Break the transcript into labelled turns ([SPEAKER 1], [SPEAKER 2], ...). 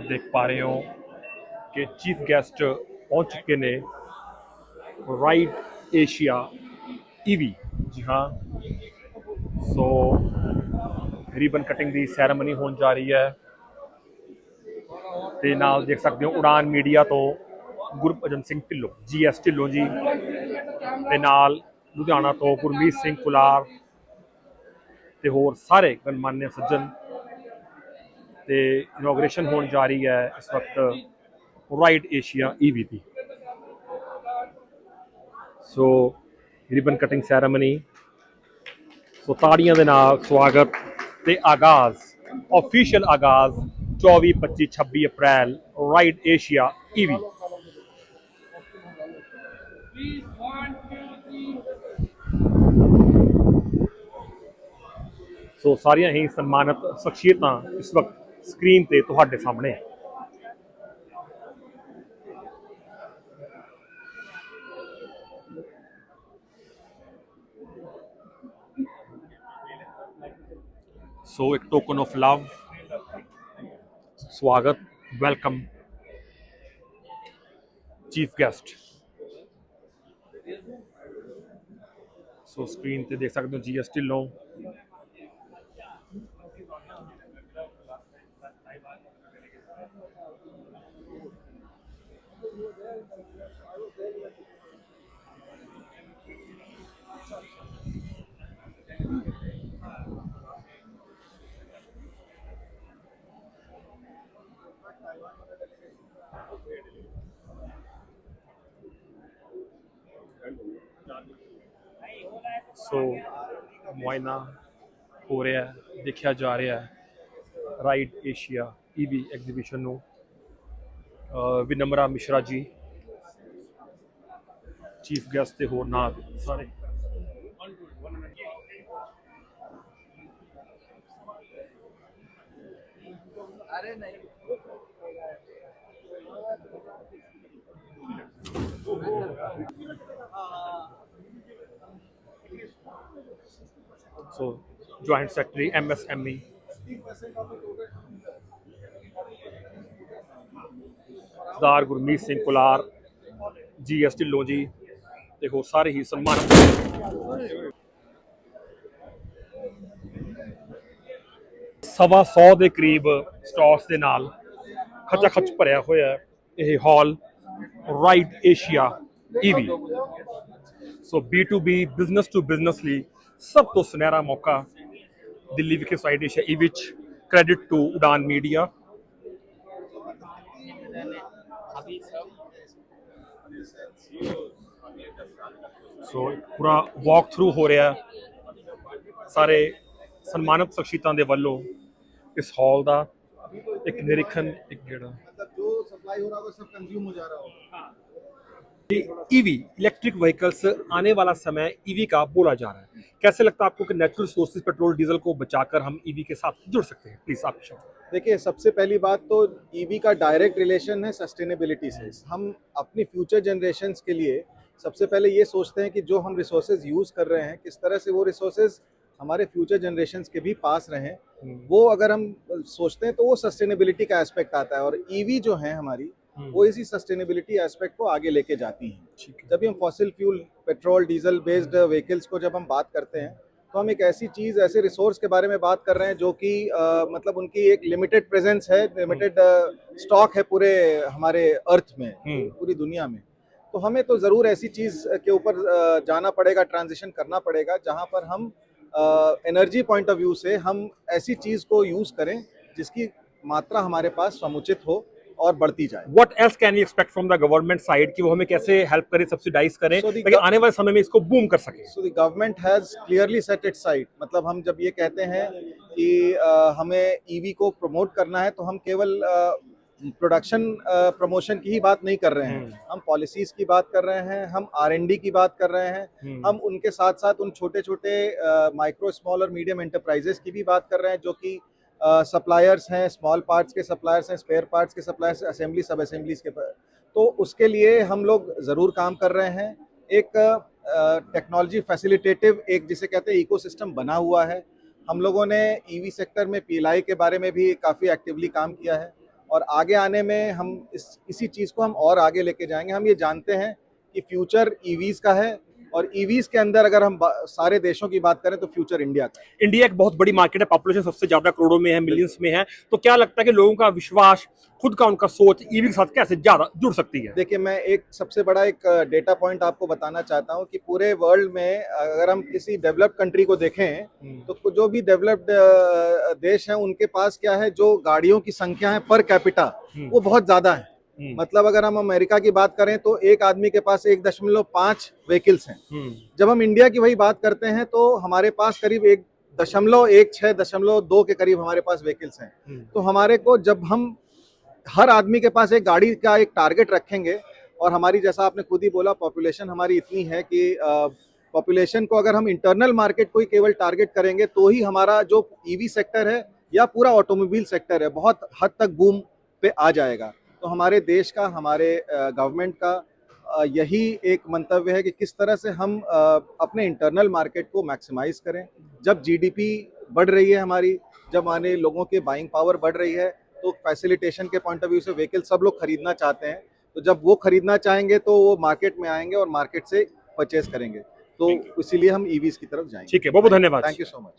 [SPEAKER 1] देख पा रहे हो कि चीफ गेस्ट पहुंच चुके ने राइड एशिया ईवी। जी हाँ। सो रिबन कटिंग ਦੀ ਸੈਰੇਮਨੀ ਹੋਣ ਜਾ ਰਹੀ ਹੈ ਤੇ ਨਾਲ ਦੇਖ ਸਕਦੇ ਹੋ ਉਡਾਨ ਮੀਡੀਆ ਤੋਂ ਗੁਰਭਜਨ ਸਿੰਘ ਢਿੱਲੋਂ ਜੀਐਸ ਢਿੱਲੋਂ ਜੀ ਤੇ ਨਾਲ ਲੁਧਿਆਣਾ ਤੋਂ ਗੁਰਮੀਤ ਸਿੰਘ ਕੁਲਾਰ ਤੇ ਹੋਰ ਸਾਰੇ ਗਣਮਾन्य ਸੱਜਣ ਤੇ ਇਨੋਗ੍ਰੇਸ਼ਨ ਹੋਣ ਜਾ ਰਹੀ ਹੈ ਇਸ ਵਕਤ ਰਾਈਡ ਏਸ਼ੀਆ ਈਵੀ ਦੀ। ਸੋ ਰਿਬਨ ਕਟਿੰਗ ਸੈਰੇਮਨੀ ਸੋ ਤਾੜੀਆਂ ਦੇ ਨਾਲ ਸਵਾਗਤ ਤੇ ਆਗਾਜ਼ ऑफिशियल आगाज 24, 25, 26 अप्रैल राइड एशिया ईवी। सो सारियां ही सम्मानित शख्सियतां इस वक्त स्क्रीन ते तुहाडे सामने है। सो एक टोकन ऑफ लव स्वागत वेलकम चीफ गेस्ट। सो स्क्रीन ते देख सकते हो जीएस ढिल्लों सो मुआयना हो रहा है देखा जा रहा है राइड एशिया ईवी एग्जीबिशन नूं। विनम्रा मिश्रा जी चीफ गेस्ट ते होर नाल सारे सो ज्वाइंट सेक्रेटरी MSME सरदार गुरमीत सिंह कुलार जीएस ढिल्लों जी ते होर सारे ही सम्मानित। सवा 100 ਦੇ ਕਰੀਬ ਸਟਾਲਸ ਦੇ ਨਾਲ ਖਚਾ ਖਚ ਭਰਿਆ ਹੋਇਆ ਹੈ ਇਹ ਹਾਲ ride Asia EV. So B2B business to business ਲਈ ਸਭ ਤੋਂ ਸੁਨਹਿਰਾ ਮੌਕਾ ਦਿੱਲੀ ਵਿਖੇ ਰਾਈਡ ਏਸ਼ੀਆ ਈਵੀ ਵਿੱਚ। Credit to Udaan media. So ਪੂਰਾ ਵਾਕ ਥਰੂ ਹੋ ਰਿਹਾ ਸਾਰੇ ਸਨਮਾਨਿਤ ਸ਼ਖਸੀਅਤਾਂ ਦੇ ਵੱਲੋਂ इस हॉल का एक निरीक्षण एक जो सप्लाई हो रहा है सब कंज्यूम हो जा रहा है। ईवी इलेक्ट्रिक व्हीकल्स आने वाला समय ईवी का बोला जा रहा है। कैसे लगता है आपको कि नेचुरल सोर्सेज पेट्रोल डीजल को बचाकर हम ईवी के साथ जुड़ सकते हैं? प्लीज आप
[SPEAKER 2] देखिए, सबसे पहली बात तो ईवी का डायरेक्ट रिलेशन है सस्टेनेबिलिटी से। हम अपनी फ्यूचर जनरेशन्स के लिए सबसे पहले ये सोचते हैं कि जो हम रिसोर्सेज यूज़ कर रहे हैं किस तरह से वो रिसोर्सेज हमारे फ्यूचर जनरेशन्स के भी पास रहें। वो अगर हम सोचते हैं तो वो सस्टेनेबिलिटी का एस्पेक्ट आता है और ईवी जो है हमारी वो इसी सस्टेनेबिलिटी एस्पेक्ट को आगे लेके जाती हैं। जब भी हम fossil fuel petrol diesel based vehicles को जब हम बात करते हैं तो हम एक ऐसी चीज़ ऐसे रिसोर्स के बारे में बात कर रहे हैं जो कि मतलब उनकी एक लिमिटेड प्रेजेंस है, लिमिटेड स्टॉक है पूरे हमारे अर्थ में, पूरी दुनिया में। तो हमें तो ज़रूर ऐसी चीज़ के ऊपर जाना पड़ेगा, ट्रांजिशन करना पड़ेगा जहाँ पर हम एनर्जी पॉइंट ऑफ व्यू से हम ऐसी चीज़ को यूज़ करें जिसकी मात्रा हमारे पास समुचित हो और बढ़ती जाए।
[SPEAKER 1] What else can we expect from the government side कि वो हमें कैसे हेल्प करे, सब्सिडाइज करें ताकि आने वाले समय में इसको बूम कर सके?
[SPEAKER 2] So the government has clearly set its side। मतलब हम जब ये कहते हैं कि हमें ईवी को प्रमोट करना है तो हम केवल प्रोडक्शन प्रमोशन की ही बात नहीं कर रहे हैं, हम पॉलिसीज की बात कर रहे हैं, हम R&D की बात कर रहे हैं, हम उनके साथ साथ उन छोटे छोटे माइक्रो स्मॉल और मीडियम एंटरप्राइजेस की भी बात कर रहे हैं जो कि सप्लायर्स हैं, स्मॉल पार्ट्स के सप्लायर्स हैं, स्पेयर पार्ट्स के सप्लायर्स, असेंबली सब असेंबलीज के। तो उसके लिए हम लोग ज़रूर काम कर रहे हैं। एक टेक्नोलॉजी फैसिलिटेटिव एक जिसे कहते हैं इकोसिस्टम बना हुआ है। हम लोगों ने ईवी सेक्टर में PLI के बारे में भी काफ़ी एक्टिवली काम किया है और आगे आने में हम इसी चीज़ को हम और आगे लेके जाएंगे। हम ये जानते हैं कि फ्यूचर ईवीज का है, और ईवीज के अंदर अगर हम सारे देशों की बात करें तो फ्यूचर इंडिया का है।
[SPEAKER 1] इंडिया एक बहुत बड़ी मार्केट है, पॉपुलेशन सबसे ज्यादा करोड़ों में है, मिलियंस में है, तो क्या लगता है कि लोगों का विश्वास, खुद का उनका सोच ईवी के साथ कैसे ज्यादा जुड़ सकती है?
[SPEAKER 2] देखिए, मैं एक सबसे बड़ा एक डेटा पॉइंट आपको बताना चाहता हूं कि पूरे वर्ल्ड में अगर हम किसी डेवलप्ड कंट्री को देखें तो जो भी डेवलप्ड देश हैं उनके पास क्या है, जो गाड़ियों की संख्या है पर कैपिटा वो बहुत ज्यादा है। मतलब अगर हम अमेरिका की बात करें तो एक आदमी के पास 1.5 व्हीकल्स हैं। जब हम इंडिया की वही बात करते हैं तो हमारे पास करीब 1.16-1.2 के करीब हमारे पास व्हीकल्स हैं। तो हमारे को जब हम हर आदमी के पास एक गाड़ी का एक टारगेट रखेंगे, और हमारी, जैसा आपने खुद ही बोला, पॉपुलेशन हमारी इतनी है कि पॉपुलेशन को अगर हम इंटरनल मार्केट को ही केवल टारगेट करेंगे तो ही हमारा जो ईवी सेक्टर है या पूरा ऑटोमोबाइल सेक्टर है बहुत हद तक बूम पे आ जाएगा। तो हमारे देश का, हमारे गवर्नमेंट का यही एक मंतव्य है कि किस तरह से हम अपने इंटरनल मार्केट को मैक्सिमाइज करें। जब जीडीपी बढ़ रही है हमारी, जब आने लोगों के बाइंग पावर बढ़ रही है, तो फैसिलिटेशन के पॉइंट ऑफ व्यू से व्हीकल सब लोग खरीदना चाहते हैं। तो जब वो खरीदना चाहेंगे तो वो मार्केट में आएंगे और मार्केट से परचेज करेंगे। तो इसीलिए हम ईवीज की तरफ जाएंगे।
[SPEAKER 1] ठीक है, बहुत बहुत धन्यवाद।
[SPEAKER 2] Thank you so much.